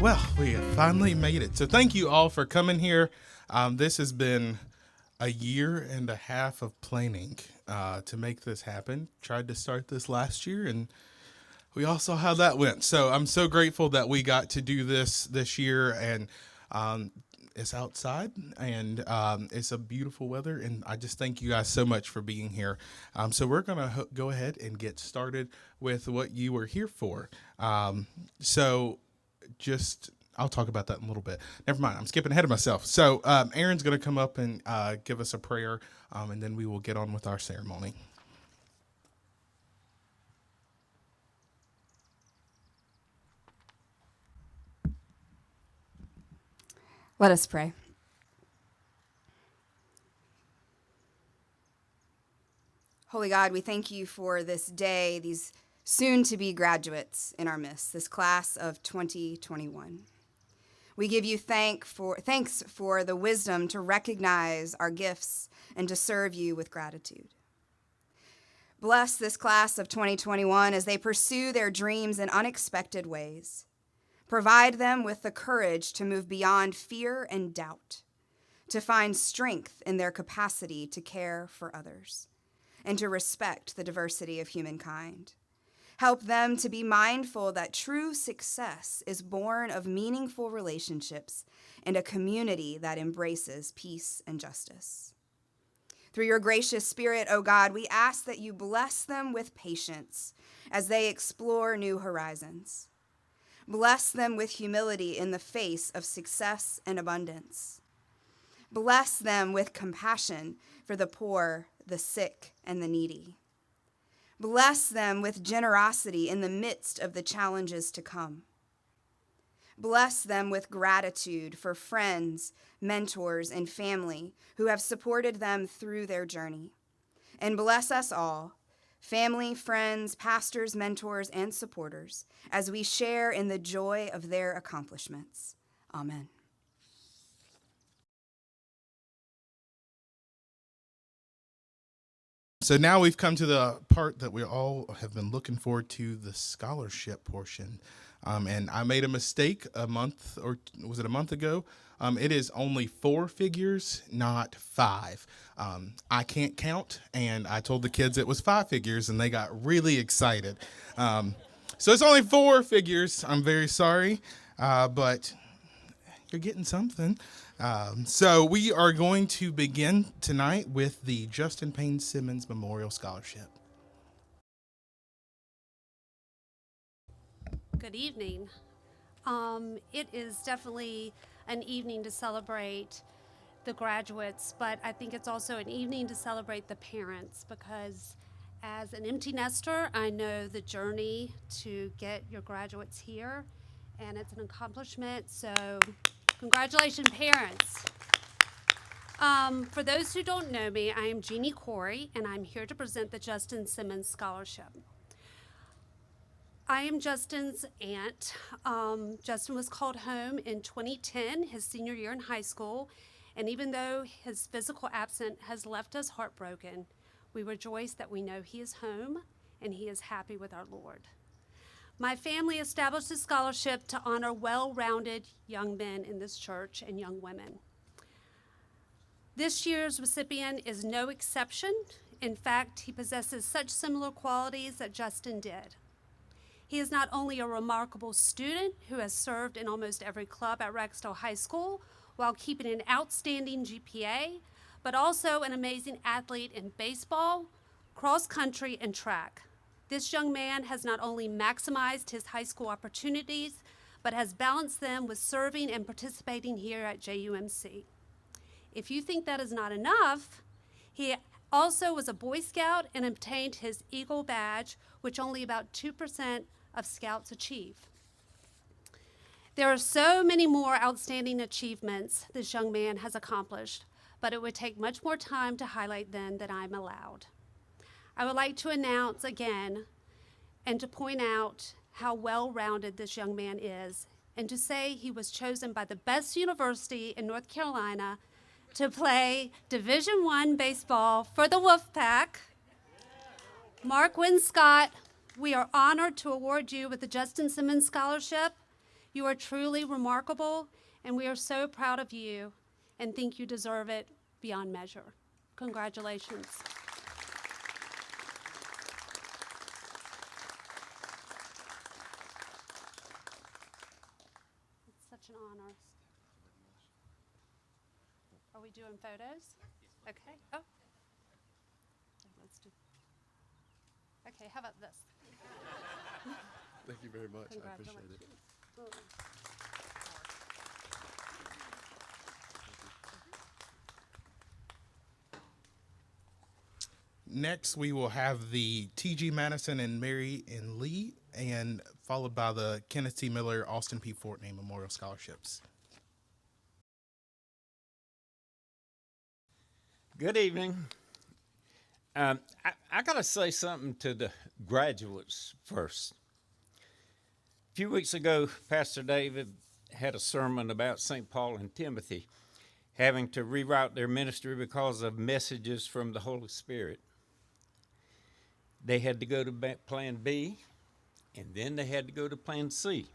Well, we have finally made it. So thank you all for coming here. This has been a year and a half of planning to make this happen. Tried to start this last year, and we all saw how that went. So I'm so grateful that we got to do this year, and it's outside, and it's a beautiful weather, and I just thank you guys so much for being here. So we're going to go ahead and get started with what you were here for. I'll talk about that in a little bit. Never mind, I'm skipping ahead of myself. So Aaron's going to come up and give us a prayer, and then we will get on with our ceremony. Let us pray. Holy God, we thank you for this day, these soon-to-be graduates in our midst, this class of 2021. We give you thanks for the wisdom to recognize our gifts and to serve you with gratitude. Bless this class of 2021 as they pursue their dreams in unexpected ways. Provide them with the courage to move beyond fear and doubt, to find strength in their capacity to care for others, and to respect the diversity of humankind. Help them to be mindful that true success is born of meaningful relationships and a community that embraces peace and justice. Through your gracious Spirit, O God, we ask that you bless them with patience as they explore new horizons. Bless them with humility in the face of success and abundance. Bless them with compassion for the poor, the sick, and the needy. Bless them with generosity in the midst of the challenges to come. Bless them with gratitude for friends, mentors, and family who have supported them through their journey. And bless us all, family, friends, pastors, mentors, and supporters, as we share in the joy of their accomplishments. Amen. So now we've come to the part that we all have been looking forward to, the scholarship portion. And I made a mistake a month, or was it a month ago? It is only 4 figures, not 5. I can't count, and I told the kids it was 5 figures, and they got really excited. So it's only 4 figures. I'm very sorry, but you're getting something. So we are going to begin tonight with the Payne Simmons Memorial Scholarship. Good evening. It is definitely an evening to celebrate the graduates, but I think it's also an evening to celebrate the parents, because as an empty nester, I know the journey to get your graduates here, and it's an accomplishment, so congratulations, parents. For those who don't know me, I am Jeannie Corey, and I'm here to present the Justin Simmons Scholarship. I am Justin's aunt. Justin was called home in 2010, his senior year in high school, and even though his physical absence has left us heartbroken, we rejoice that we know he is home and he is happy with our Lord. My family established a scholarship to honor well-rounded young men in this church and young women. This year's recipient is no exception. In fact, he possesses such similar qualities that Justin did. He is not only a remarkable student who has served in almost every club at Rexdale High School while keeping an outstanding GPA, but also an amazing athlete in baseball, cross country, and track. This young man has not only maximized his high school opportunities, but has balanced them with serving and participating here at JUMC. If you think that is not enough, he also was a Boy Scout and obtained his Eagle badge, which only about 2% of Scouts achieve. There are so many more outstanding achievements this young man has accomplished, but it would take much more time to highlight them than I'm allowed. I would like to announce again and to point out how well-rounded this young man is, and to say he was chosen by the best university in North Carolina to play Division I baseball for the Wolfpack. Mark Winscott, we are honored to award you with the Justin Simmons Scholarship. You are truly remarkable, and we are so proud of you and think you deserve it beyond measure. Congratulations. It's such an honor. Are we doing photos? Okay. Oh. Let's do. Okay, how about this? Thank you very much. I appreciate it. Next, we will have the T.G. Madison and Mary and Lee, and followed by the Kenneth T. Miller, Austin P. Fortney Memorial Scholarships. Good evening. I got to say something to the graduates first. A few weeks ago, Pastor David had a sermon about St. Paul and Timothy having to reroute their ministry because of messages from the Holy Spirit. They had to go to plan B, and then they had to go to plan C.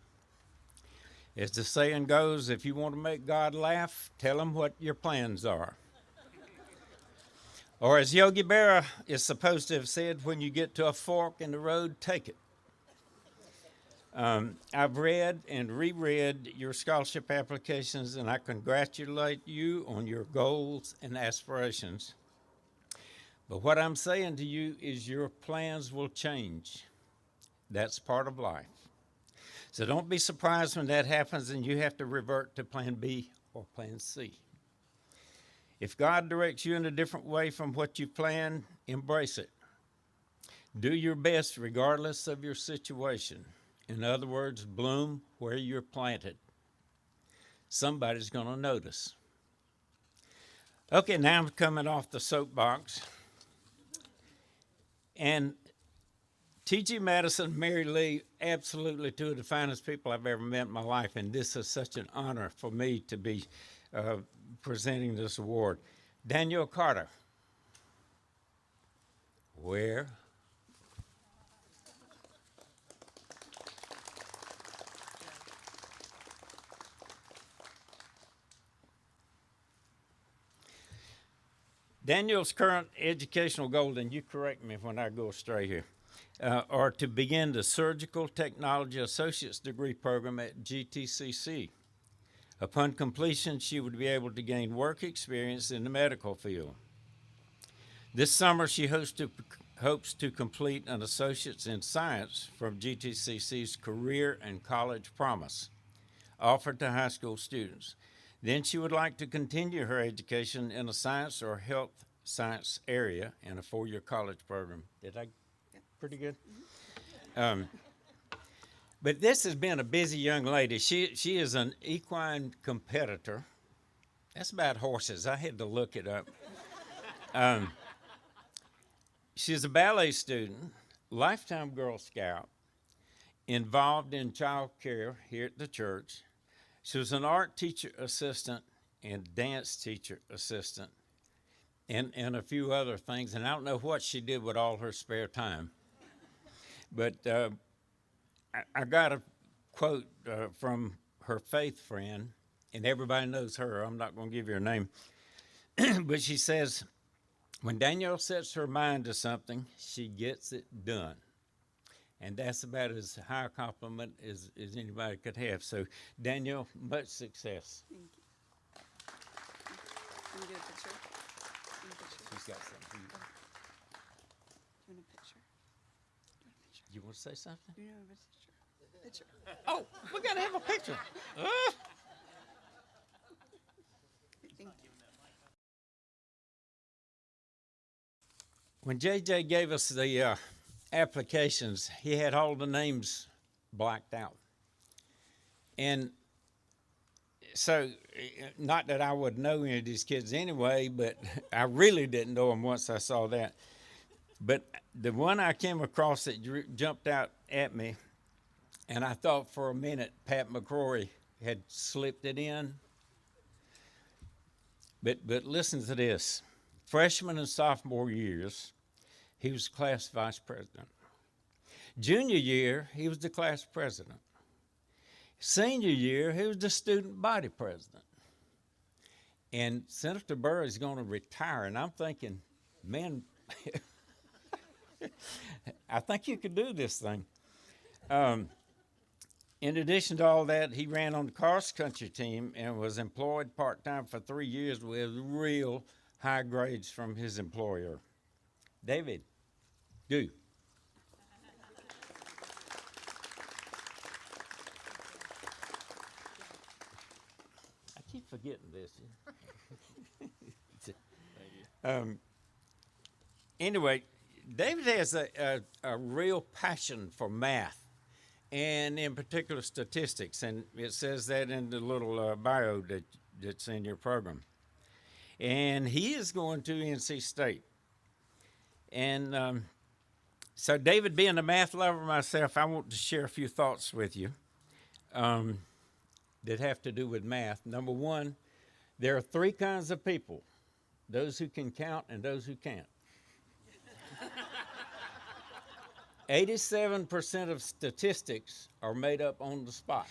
As the saying goes, if you want to make God laugh, tell him what your plans are. Or as Yogi Berra is supposed to have said, when you get to a fork in the road, take it. I've read and reread your scholarship applications, and I congratulate you on your goals and aspirations. But what I'm saying to you is your plans will change. That's part of life. So don't be surprised when that happens and you have to revert to plan B or plan C. If God directs you in a different way from what you planned, embrace it. Do your best regardless of your situation. In other words, bloom where you're planted. Somebody's going to notice. Okay, now I'm coming off the soapbox. And T.G. Madison, Mary Lee, absolutely two of the finest people I've ever met in my life, and this is such an honor for me to be presenting this award. Daniel Carter. Where? Daniel's current educational goal, and you correct me when I go astray here, are to begin the Surgical Technology Associate's degree program at GTCC. Upon completion, she would be able to gain work experience in the medical field. This summer, she hopes to complete an associate's in science from GTCC's Career and College Promise, offered to high school students. Then she would like to continue her education in a science or health science area in a 4-year college program. Did I? Pretty good? But this has been a busy young lady. She is an equine competitor. That's about horses. I had to look it up. She's a ballet student, lifetime Girl Scout, involved in child care here at the church. She was an art teacher assistant and dance teacher assistant and a few other things. And I don't know what she did with all her spare time. But I got a quote from her faith friend, and everybody knows her. I'm not going to give you her name. But she says, when Danielle sets her mind to something, she gets it done. And that's about as high a compliment as anybody could have. So, Danielle, much success. Thank you. Can you do a picture? She's got something for you. Do you want a picture? You want to say something? Do you want a picture? Oh, we got to have a picture. Thank you. When JJ gave us the applications, he had all the names blacked out. And so, not that I would know any of these kids anyway, but I really didn't know them once I saw that. But the one I came across that jumped out at me, and I thought for a minute Pat McCrory had slipped it in. But listen to this. Freshman and sophomore years, he was class vice president. Junior year, he was the class president. Senior year, he was the student body president. And Senator Burr is going to retire, and I'm thinking, man, I think you could do this thing. In addition to all that, he ran on the cross-country team and was employed part-time for 3 years with real high grades from his employer. David, do. I keep forgetting this. Anyway, David has a real passion for math, and in particular statistics, and it says that in the little bio that's in your program. And he is going to NC State. And so David, being a math lover myself, I want to share a few thoughts with you that have to do with math. Number one, there are 3 kinds of people: those who can count and those who can't. 87% of statistics are made up on the spot.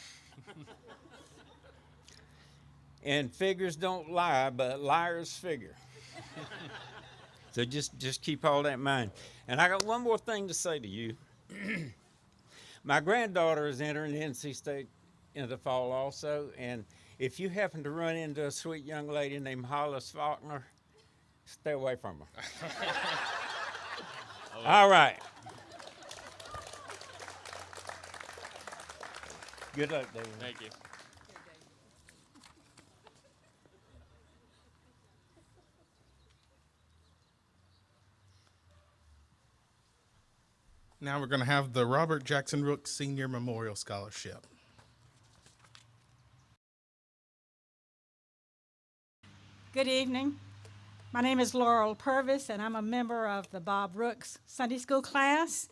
And figures don't lie, but liars figure. So just keep all that in mind. And I got one more thing to say to you. My granddaughter is entering NC State in the fall also, and if you happen to run into a sweet young lady named Hollis Faulkner, stay away from her. All right. Good luck, David. Thank you. Now we're going to have the Robert Jackson Rooks Senior Memorial Scholarship. Good evening. My name is Laurel Purvis, and I'm a member of the Bob Rooks Sunday School class.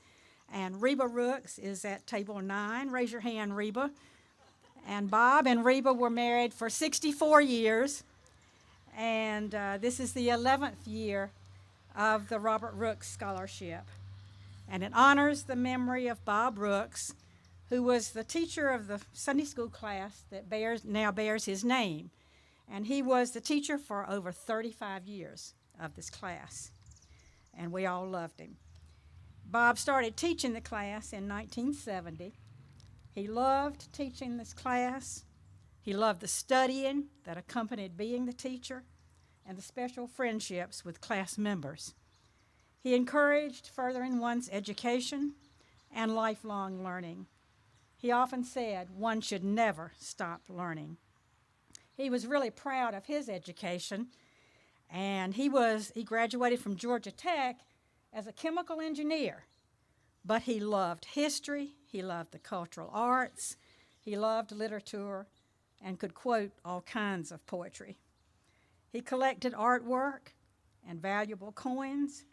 And Reba Rooks is at table 9. Raise your hand, Reba. And Bob and Reba were married for 64 years. And this is the 11th year of the Robert Rooks Scholarship. And it honors the memory of Bob Rooks, who was the teacher of the Sunday school class that now bears his name. And he was the teacher for over 35 years of this class. And we all loved him. Bob started teaching the class in 1970. He loved teaching this class. He loved the studying that accompanied being the teacher and the special friendships with class members. He encouraged furthering one's education and lifelong learning. He often said one should never stop learning. He was really proud of his education, and he graduated from Georgia Tech as a chemical engineer. But he loved history, he loved the cultural arts, he loved literature, and could quote all kinds of poetry. He collected artwork and valuable coins,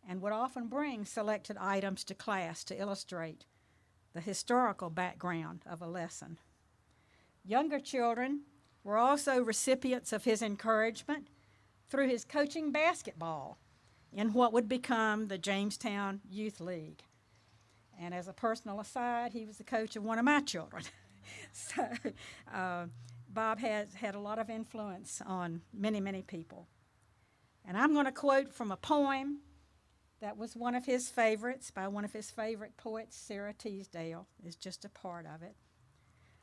and would often bring selected items to class to illustrate the historical background of a lesson. Younger children were also recipients of his encouragement through his coaching basketball in what would become the Jamestown Youth League. And as a personal aside, he was the coach of one of my children. So Bob has had a lot of influence on many, many people. And I'm going to quote from a poem that was one of his favorites by one of his favorite poets, Sarah Teasdale, is just a part of it.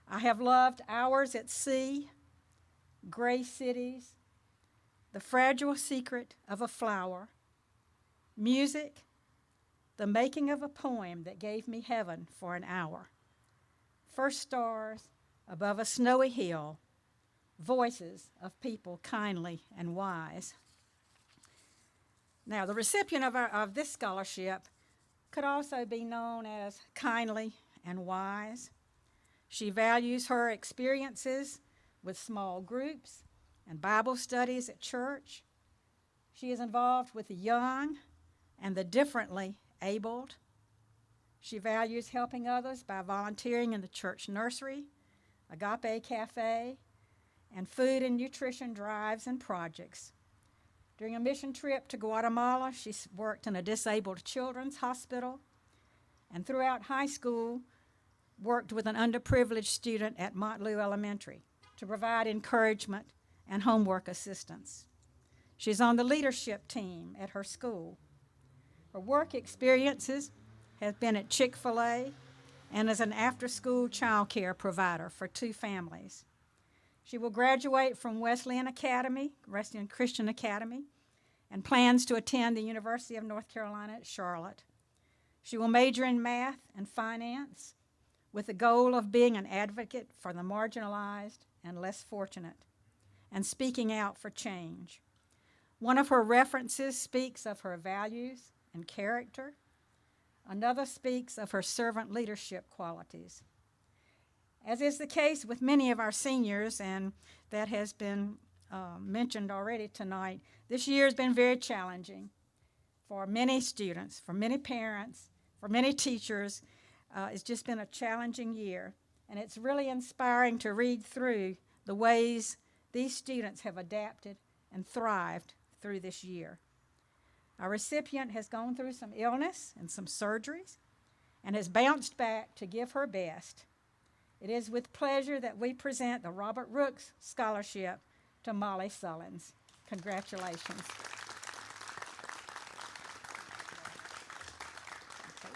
I have loved hours at sea, gray cities, the fragile secret of a flower, music, the making of a poem that gave me heaven for an hour, first stars above a snowy hill, voices of people kindly and wise. Now, the recipient of this scholarship could also be known as kindly and wise. She values her experiences with small groups and Bible studies at church. She is involved with the young and the differently abled. She values helping others by volunteering in the church nursery, Agape Cafe, and food and nutrition drives and projects. During a mission trip to Guatemala, she worked in a disabled children's hospital. And throughout high school, worked with an underprivileged student at Montlou Elementary to provide encouragement and homework assistance. She's on the leadership team at her school. Her work experiences have been at Chick-fil-A and as an after-school child care provider for 2 families. She will graduate from Wesleyan Christian Academy, and plans to attend the University of North Carolina at Charlotte. She will major in math and finance with the goal of being an advocate for the marginalized and less fortunate, and speaking out for change. One of her references speaks of her values and character. Another speaks of her servant leadership qualities. As is the case with many of our seniors, and that has been mentioned already tonight, this year has been very challenging for many students, for many parents, for many teachers. It's just been a challenging year, and it's really inspiring to read through the ways these students have adapted and thrived through this year. Our recipient has gone through some illness and some surgeries and has bounced back to give her best. It is with pleasure that we present the Robert Rooks Scholarship to Molly Sullins. Congratulations. Okay.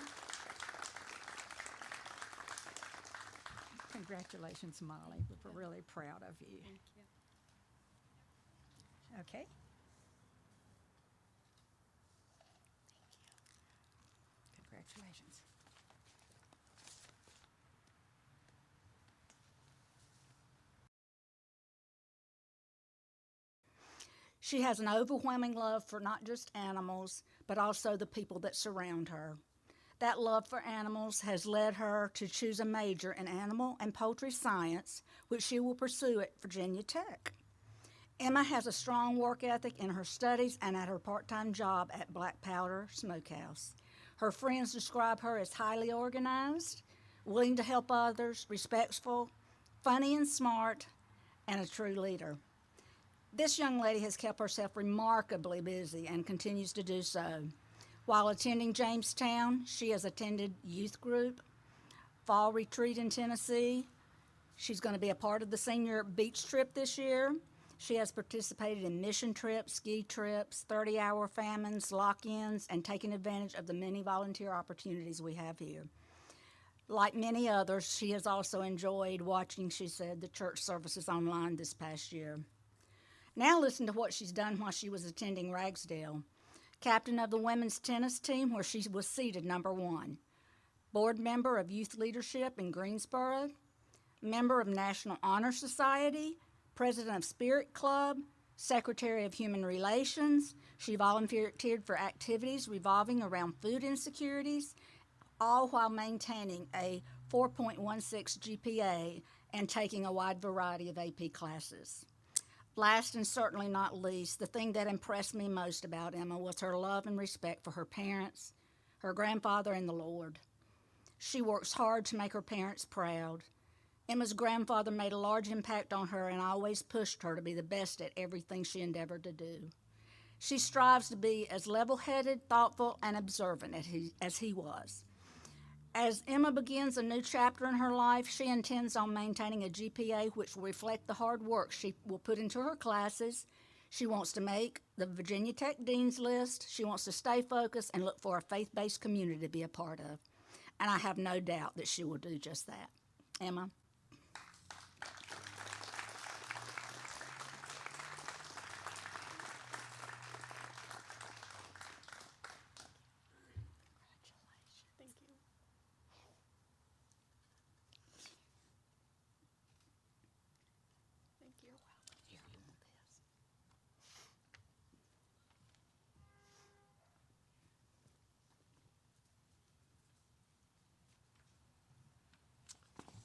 Congratulations, Molly. We're really proud of you. Thank you. Okay. Congratulations. She has an overwhelming love for not just animals, but also the people that surround her. That love for animals has led her to choose a major in animal and poultry science, which she will pursue at Virginia Tech. Emma has a strong work ethic in her studies and at her part-time job at Black Powder Smokehouse. Her friends describe her as highly organized, willing to help others, respectful, funny and smart, and a true leader. This young lady has kept herself remarkably busy and continues to do so. While attending Jamestown, she has attended youth group, fall retreat in Tennessee. She's going to be a part of the senior beach trip this year. She has participated in mission trips, ski trips, 30-hour famines, lock-ins, and taken advantage of the many volunteer opportunities we have here. Like many others, she has also enjoyed watching, she said, the church services online this past year. Now listen to what she's done while she was attending Ragsdale. Captain of the women's tennis team, where she was seated number 1. Board member of youth leadership in Greensboro. Member of National Honor Society. President of Spirit Club. Secretary of Human Relations. She volunteered for activities revolving around food insecurities, all while maintaining a 4.16 GPA and taking a wide variety of AP classes. Last and certainly not least, the thing that impressed me most about Emma was her love and respect for her parents, her grandfather, and the Lord. She works hard to make her parents proud. Emma's grandfather made a large impact on her and always pushed her to be the best at everything she endeavored to do. She strives to be as level-headed, thoughtful, and observant as he was. As Emma begins a new chapter in her life, she intends on maintaining a GPA which will reflect the hard work she will put into her classes. She wants to make the Virginia Tech Dean's List. She wants to stay focused and look for a faith-based community to be a part of. And I have no doubt that she will do just that. Emma?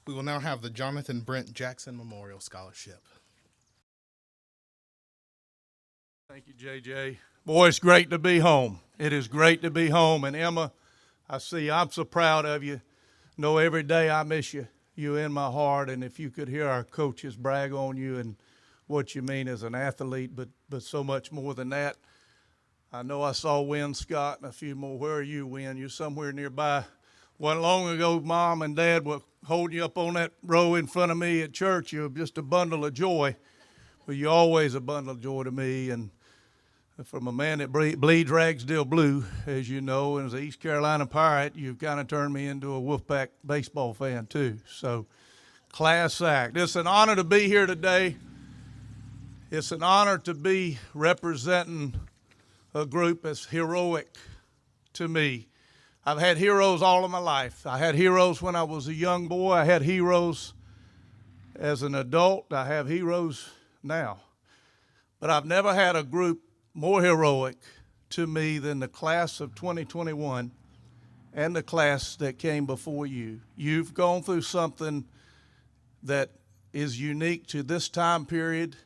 We will now have the Jonathan Brent Jackson Memorial Scholarship. Thank you, JJ. Boy, it's great to be home. It is great to be home. And Emma, I'm so proud of you. Know every day I miss you. You in my heart. And if you could hear our coaches brag on you and what you mean as an athlete, but so much more than that. I know I saw Wynn Scott and a few more. Where are you, Wynn? You're somewhere nearby. Wasn't long ago, Mom and Dad were holding you up on that row in front of me at church. You're just a bundle of joy. Well, you're always a bundle of joy to me. And from a man that bleeds Ragsdale blue, as you know, and as an East Carolina Pirate, you've kind of turned me into a Wolfpack baseball fan, too. So, class act. It's an honor to be here today. It's an honor to be representing a group that's heroic to me. I've had heroes all of my life. I had heroes when I was a young boy. I had heroes as an adult. I have heroes now. But I've never had a group more heroic to me than the class of 2021 and the class that came before you. You've gone through something that is unique to this time period,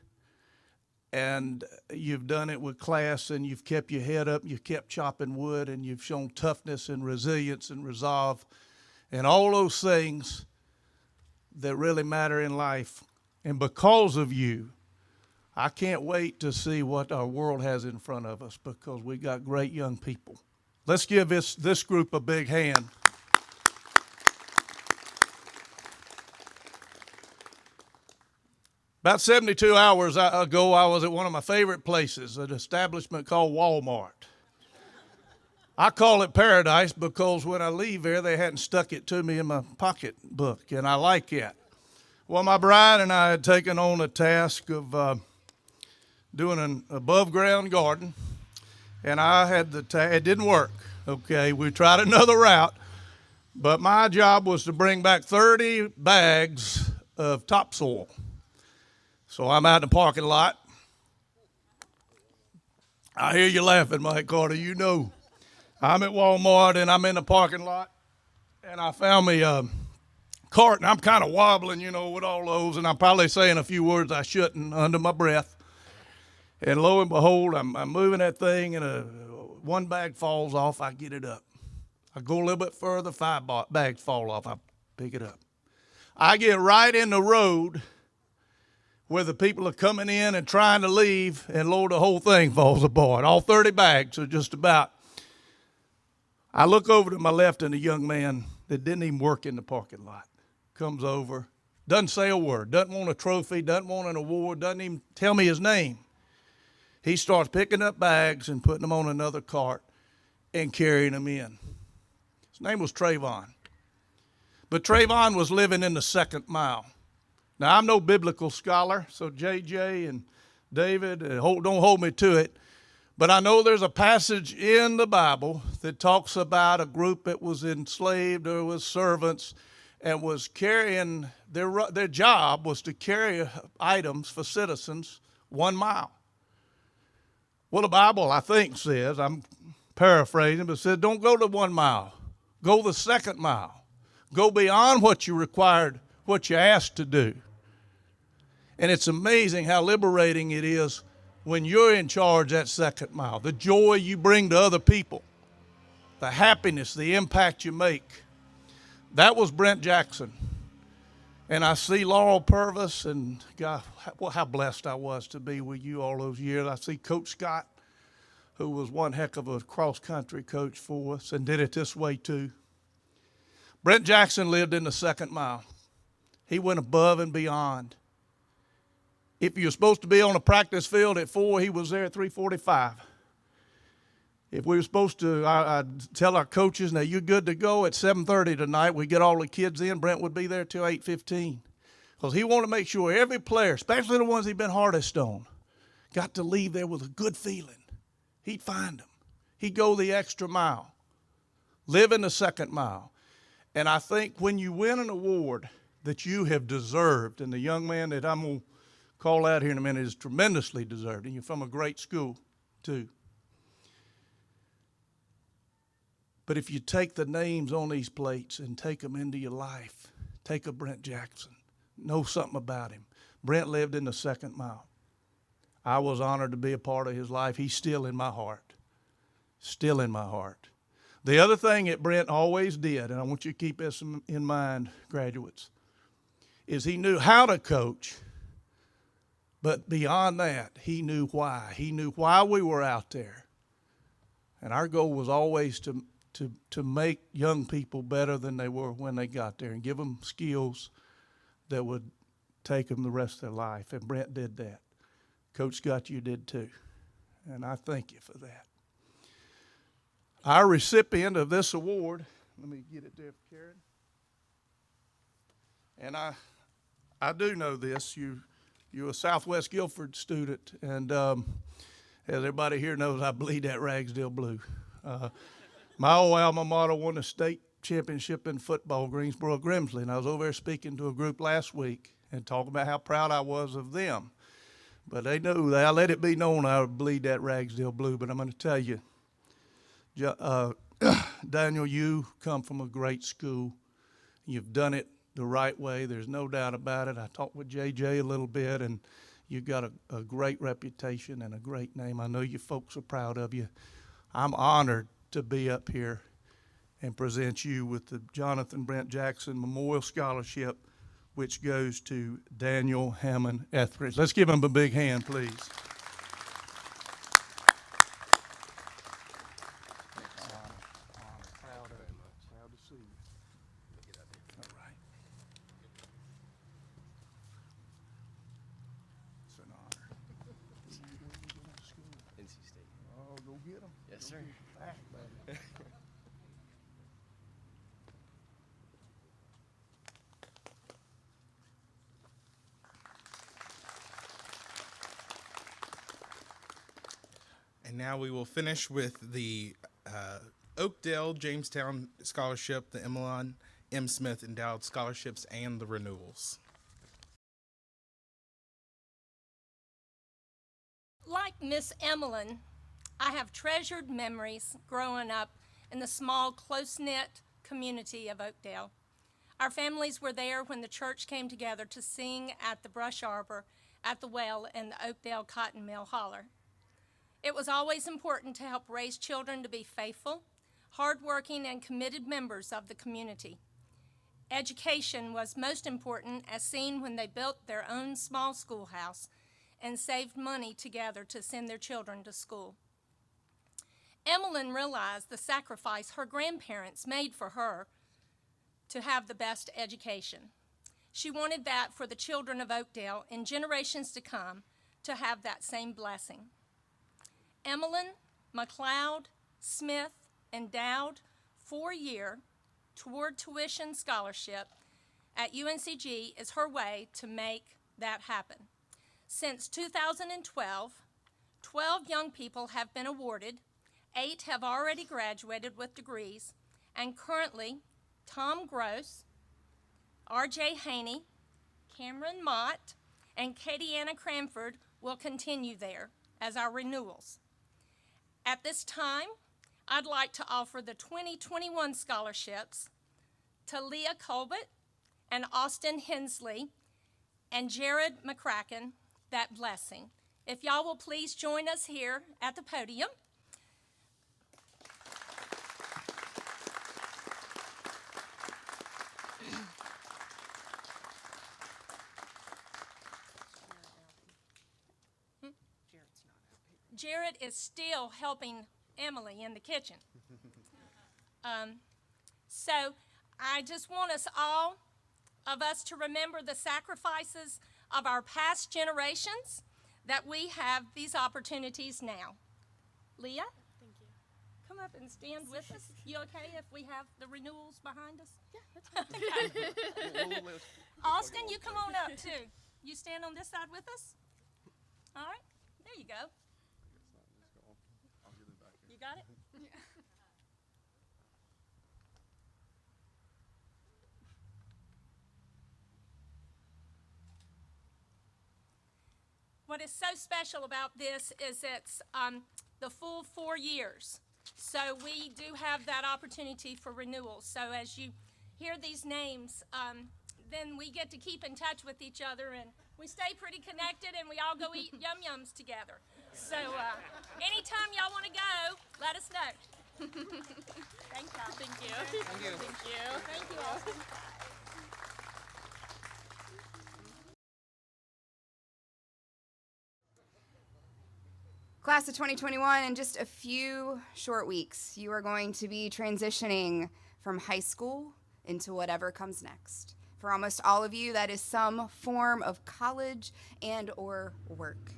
and you've done it with class, and you've kept your head up, you've kept chopping wood, and you've shown toughness and resilience and resolve and all those things that really matter in life. And because of you, I can't wait to see what our world has in front of us, because we got great young people. Let's give this group a big hand. About 72 hours ago, I was at one of my favorite places, an establishment called Walmart. I call it paradise because when I leave there, they hadn't stuck it to me in my pocketbook, and I like that. Well, my bride and I had taken on a task of doing an above-ground garden, and I had it didn't work, okay? We tried another route, but my job was to bring back 30 bags of topsoil. So I'm out in the parking lot. I hear you laughing, Mike Carter. You know, I'm at Walmart, and I'm in the parking lot, and I found me a cart, and I'm kind of wobbling, you know, with all those, and I'm probably saying a few words I shouldn't under my breath. And lo and behold, I'm moving that thing, and one bag falls off. I get it up. I go a little bit further, 5 bags fall off. I pick it up. I get right in the road where the people are coming in and trying to leave, and Lord, the whole thing falls apart. All 30 bags are just about. I look over to my left, and a young man that didn't even work in the parking lot comes over, doesn't say a word, doesn't want a trophy, doesn't want an award, doesn't even tell me his name. He starts picking up bags and putting them on another cart and carrying them in. His name was Trayvon. But Trayvon was living in the second mile. Now, I'm no biblical scholar, so JJ and David, don't hold me to it. But I know there's a passage in the Bible that talks about a group that was enslaved or was servants and was carrying, their job was to carry items for citizens 1 mile. Well, the Bible, I think, says, I'm paraphrasing, but it says, don't go to 1 mile. Go the second mile. Go beyond what you required, what you asked to do. And it's amazing how liberating it is when you're in charge that second mile. The joy you bring to other people, the happiness, the impact you make. That was Brent Jackson. And I see Laurel Purvis, and God, how blessed I was to be with you all those years. I see Coach Scott, who was one heck of a cross-country coach for us and did it this way too. Brent Jackson lived in the second mile. He went above and beyond. If you're supposed to be on a practice field at 4, he was there at 3:45. If we were supposed to, I'd tell our coaches, now you're good to go at 7:30 tonight. We get all the kids in. Brent would be there till 8:15. Because he wanted to make sure every player, especially the ones he'd been hardest on, got to leave there with a good feeling. He'd find them. He'd go the extra mile. Live in the second mile. And I think when you win an award that you have deserved, and the young man that I'm going to call out here in a minute is tremendously deserved, and you're from a great school too. But if you take the names on these plates and take them into your life, take a Brent Jackson, know something about him. Brent lived in the second mile. I was honored to be a part of his life. He's still in my heart. Still in my heart. The other thing that Brent always did, and I want you to keep this in mind, graduates, is he knew how to coach, but beyond that, he knew why. He knew why we were out there. And our goal was always to to make young people better than they were when they got there and give them skills that would take them the rest of their life. And Brent did that. Coach Scott, you did too. And I thank you for that. Our recipient of this award, let me get it there for Karen. And I do know this. You're a Southwest Guilford student, and as everybody here knows, I bleed that Ragsdale blue. My old alma mater won a state championship in football, Greensboro Grimsley, and I was over there speaking to a group last week and talking about how proud I was of them. But they knew that I let it be known I would bleed that Ragsdale blue. But I'm going to tell you, Daniel, you come from a great school. You've done it the right way. There's no doubt about it. I talked with JJ a little bit, and you've got a great reputation and a great name. I know you folks are proud of you. I'm honored to be up here and present you with the Jonathan Brent Jackson Memorial Scholarship, which goes to Daniel Hammond Etheridge. Let's give him a big hand, please. Proud to see you. All right. It's an honor. Where you going to school? NC State. Oh, go get them. Yes, sir. Back, baby. And now we will finish with the Oakdale, Jamestown Scholarship, the Emmeline M. Smith Endowed Scholarships, and the renewals. Like Miss Emmeline, I have treasured memories growing up in the small, close-knit community of Oakdale. Our families were there when the church came together to sing at the brush arbor, at the well, in the Oakdale Cotton Mill Holler. It was always important to help raise children to be faithful, hardworking, and committed members of the community. Education was most important, as seen when they built their own small schoolhouse and saved money together to send their children to school. Emmeline realized the sacrifice her grandparents made for her to have the best education. She wanted that for the children of Oakdale in generations to come to have that same blessing. Emmeline McLeod Smith endowed 4-year toward tuition scholarship at UNCG is her way to make that happen. Since 2012, 12 young people have been awarded, 8 have already graduated with degrees, and currently Tom Gross, R.J. Haney, Cameron Mott, and Katie Anna Cranford will continue there as our renewals. At this time, I'd like to offer the 2021 scholarships to Leah Colbert and Austin Hensley and Jared Mccracken, that blessing. If y'all will please join us here at the podium. Jared is still helping Emily in the kitchen. So I just want all of us to remember the sacrifices of our past generations, that we have these opportunities now. Leah? Thank you. Come up and stand with us. You okay if we have the renewals behind us? Yeah, that's fine. Austin, you come on up too. You stand on this side with us. All right, there you go. You got it? Yeah. What is so special about this is it's the full 4 years. So we do have that opportunity for renewal. So as you hear these names, then we get to keep in touch with each other, and we stay pretty connected, and we all go eat yum-yums together. So anytime y'all want to go, let us know. Thank y'all. Thank you. Thank you. Thank you. Thank you, Austin. Class of 2021, in just a few short weeks, you are going to be transitioning from high school into whatever comes next. For almost all of you, that is some form of college and or work.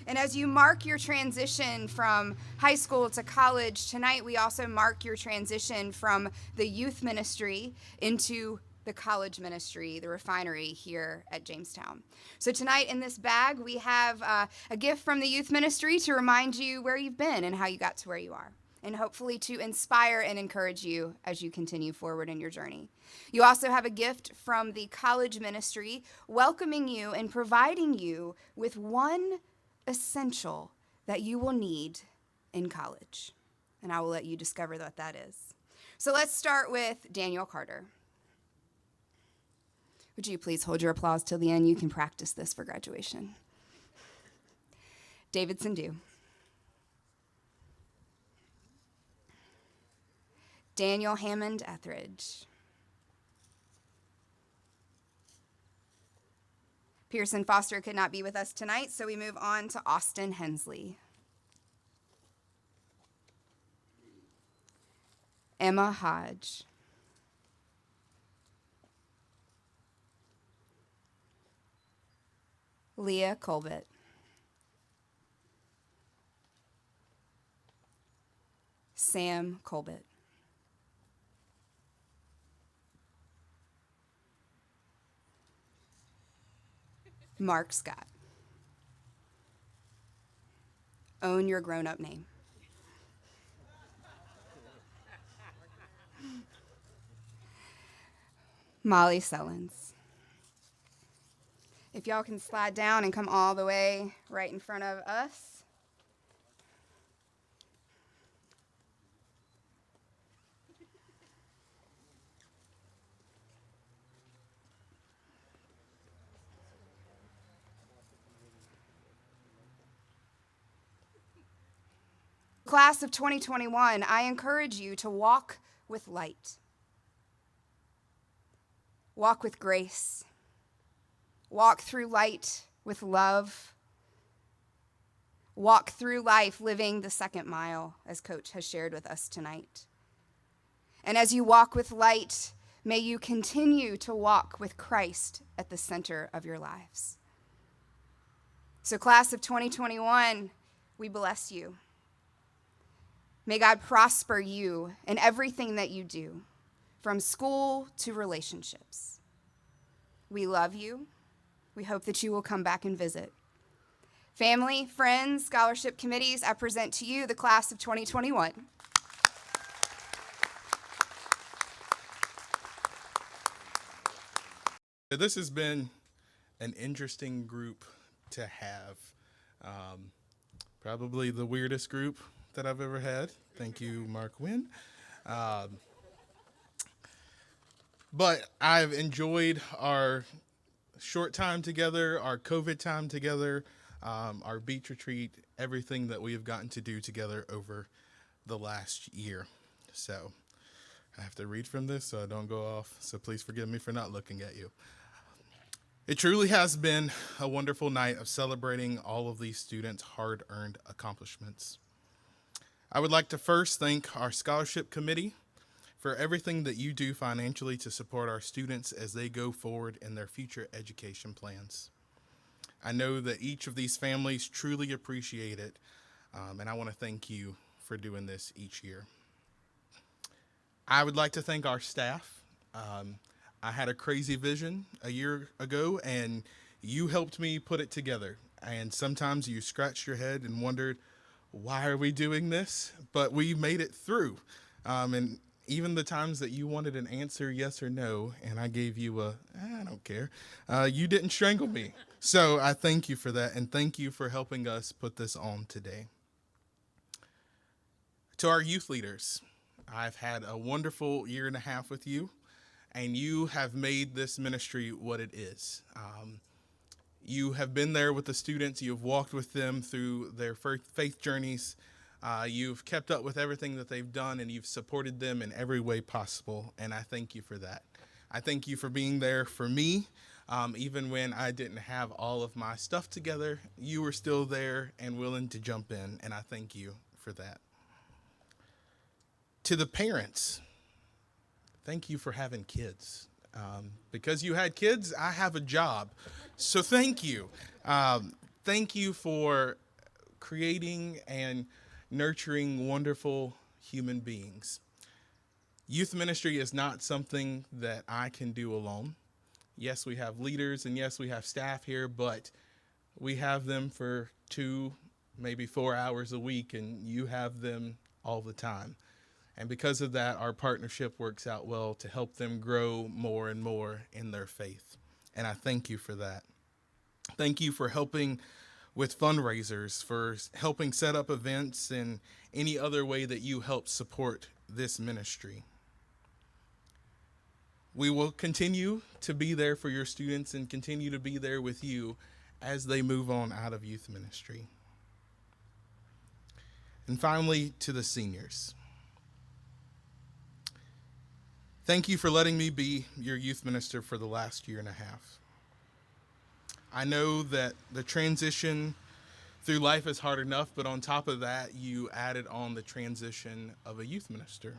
And as you mark your transition from high school to college, tonight we also mark your transition from the youth ministry into the college ministry, the refinery here at Jamestown. So tonight in this bag, we have a gift from the youth ministry to remind you where you've been and how you got to where you are, and hopefully to inspire and encourage you as you continue forward in your journey. You also have a gift from the college ministry welcoming you and providing you with one essential that you will need in college. And I will let you discover what that is. So let's start with Daniel Carter. Would you please hold your applause till the end? You can practice this for graduation. David Sindhu. Daniel Hammond Etheridge. Pearson Foster could not be with us tonight, so we move on to Austin Hensley. Emma Hodge. Leah Colbert. Sam Colbert. Mark Scott. Own your grown-up name. Molly Sullins. If y'all can slide down and come all the way right in front of us. Class of 2021, I encourage you to walk with light. Walk with grace. Walk through light with love. Walk through life living the second mile, as Coach has shared with us tonight. And as you walk with light, may you continue to walk with Christ at the center of your lives. So, class of 2021, we bless you. May God prosper you in everything that you do, from school to relationships. We love you. We hope that you will come back and visit. Family, friends, scholarship committees, I present to you the class of 2021. This has been an interesting group to have. Probably the weirdest group that I've ever had. Thank you, Mark Wynn. But I've enjoyed our short time together, our COVID time together, our beach retreat, everything that we have gotten to do together over the last year. So I have to read from this so I don't go off. So please forgive me for not looking at you. It truly has been a wonderful night of celebrating all of these students' hard-earned accomplishments. I would like to first thank our scholarship committee for everything that you do financially to support our students as they go forward in their future education plans. I know that each of these families truly appreciate it, and I want to thank you for doing this each year. I would like to thank our staff. I had a crazy vision a year ago, and you helped me put it together. And sometimes you scratched your head and wondered, why are we doing this? But we made it through. And even the times that you wanted an answer, yes or no, and I gave you I don't care, you didn't strangle me. So I thank you for that, and thank you for helping us put this on today. To our youth leaders, I've had a wonderful year and a half with you, and you have made this ministry what it is. You have been there with the students. You've walked with them through their faith journeys. You've kept up with everything that they've done, and you've supported them in every way possible, and I thank you for that. I thank you for being there for me. Even when I didn't have all of my stuff together, you were still there and willing to jump in, and I thank you for that. To the parents, thank you for having kids. Because you had kids, I have a job. So thank you. Thank you for creating and nurturing wonderful human beings. Youth ministry is not something that I can do alone. Yes, we have leaders and yes, we have staff here, but we have them for 2, maybe 4 hours a week, and you have them all the time. And because of that, our partnership works out well to help them grow more and more in their faith. And I thank you for that. Thank you for helping with fundraisers, for helping set up events, and any other way that you help support this ministry. We will continue to be there for your students and continue to be there with you as they move on out of youth ministry. And finally, to the seniors. Thank you for letting me be your youth minister for the last year and a half. I know that the transition through life is hard enough, but on top of that, you added on the transition of a youth minister.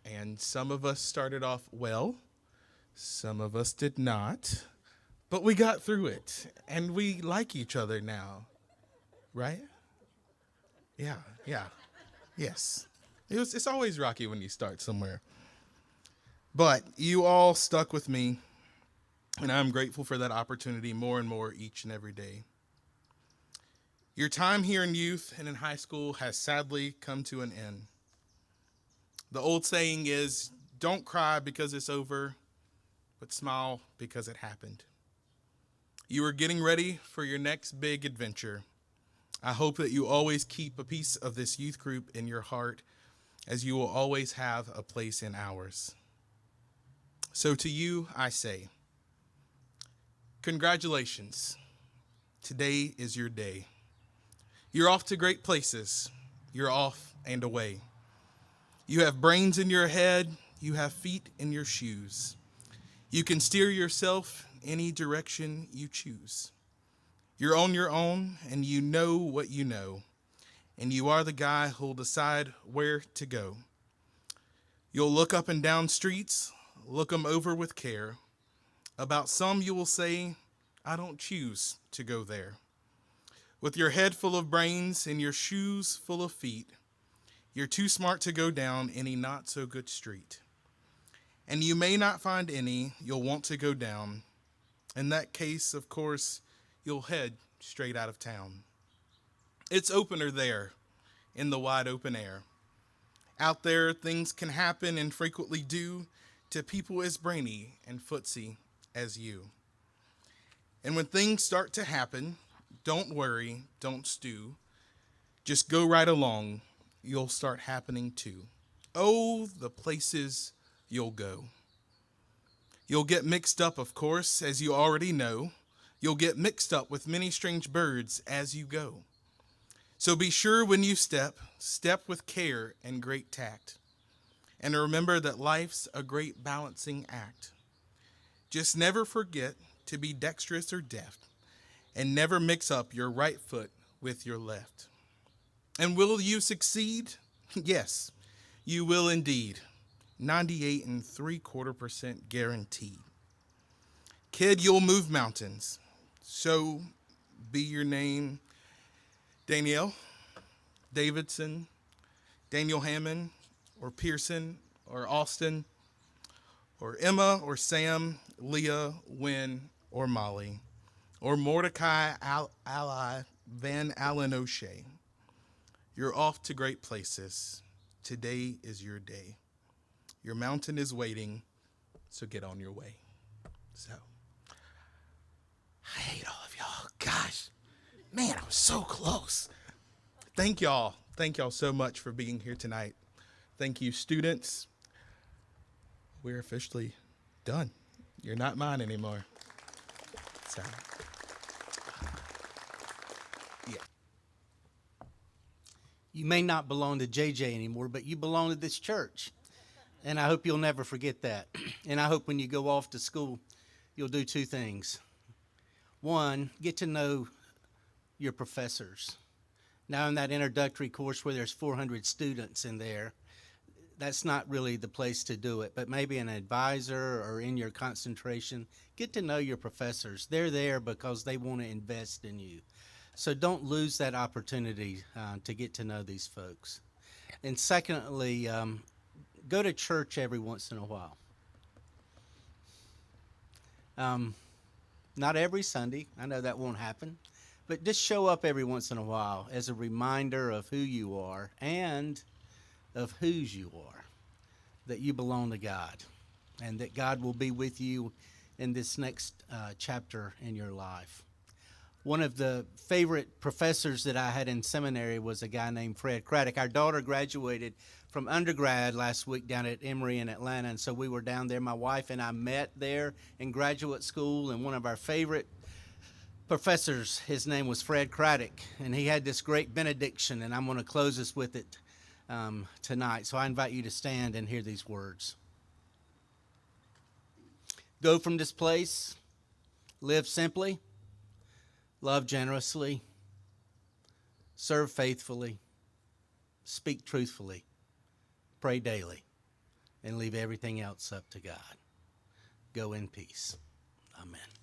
And some of us started off well, some of us did not, but we got through it, and we like each other now, right? Yeah, yes. It's always rocky when you start somewhere. But you all stuck with me, and I'm grateful for that opportunity more and more each and every day. Your time here in youth and in high school has sadly come to an end. The old saying is, don't cry because it's over, but smile because it happened. You are getting ready for your next big adventure. I hope that you always keep a piece of this youth group in your heart, as you will always have a place in ours. So to you, I say, congratulations. Today is your day. You're off to great places. You're off and away. You have brains in your head. You have feet in your shoes. You can steer yourself any direction you choose. You're on your own, and you know what you know, and you are the guy who'll decide where to go. You'll look up and down streets, look them over with care. About some you will say, I don't choose to go there. With your head full of brains and your shoes full of feet, you're too smart to go down any not so good street. And you may not find any you'll want to go down. In that case, of course, you'll head straight out of town. It's opener there in the wide open air. Out there, things can happen and frequently do to people as brainy and footsy as you. And when things start to happen, don't worry, don't stew. Just go right along. You'll start happening too. Oh, the places you'll go. You'll get mixed up, of course, as you already know. You'll get mixed up with many strange birds as you go. So be sure when you step with care and great tact. And remember that life's a great balancing act. Just never forget to be dexterous or deft, and never mix up your right foot with your left. And will you succeed? Yes, you will indeed. 98.75% guaranteed. Kid, you'll move mountains. So be your name Danielle, Davidson, Daniel Hammond, or Pearson, or Austin, or Emma, or Sam, Leah, Wynn, or Molly, or Mordecai, Ally, Van Allen O'Shea. You're off to great places. Today is your day. Your mountain is waiting, so get on your way. So, I hate all of y'all. Gosh, man, I was so close. Thank y'all. Thank y'all so much for being here tonight. Thank you, students. We're officially done. You're not mine anymore. So, yeah. You may not belong to JJ anymore, but you belong to this church. And I hope you'll never forget that. And I hope when you go off to school, you'll do two things. One, get to know your professors. Now in that introductory course where there's 400 students in there, that's not really the place to do it, but maybe an advisor or in your concentration, get to know your professors. They're there because they want to invest in you. So don't lose that opportunity to get to know these folks. And secondly, go to church every once in a while. Not every Sunday. I know that won't happen. But just show up every once in a while as a reminder of who you are and of whose you are, that you belong to God, and that God will be with you in this next chapter in your life. One of the favorite professors that I had in seminary was a guy named Fred Craddock. Our daughter graduated from undergrad last week down at Emory in Atlanta, and so we were down there. My wife and I met there in graduate school, and one of our favorite professors, his name was Fred Craddock, and he had this great benediction, and I'm going to close us with it tonight. So I invite you to stand and hear these words. Go from this place, live simply, love generously, serve faithfully, speak truthfully, pray daily, and leave everything else up to God. Go in peace. Amen.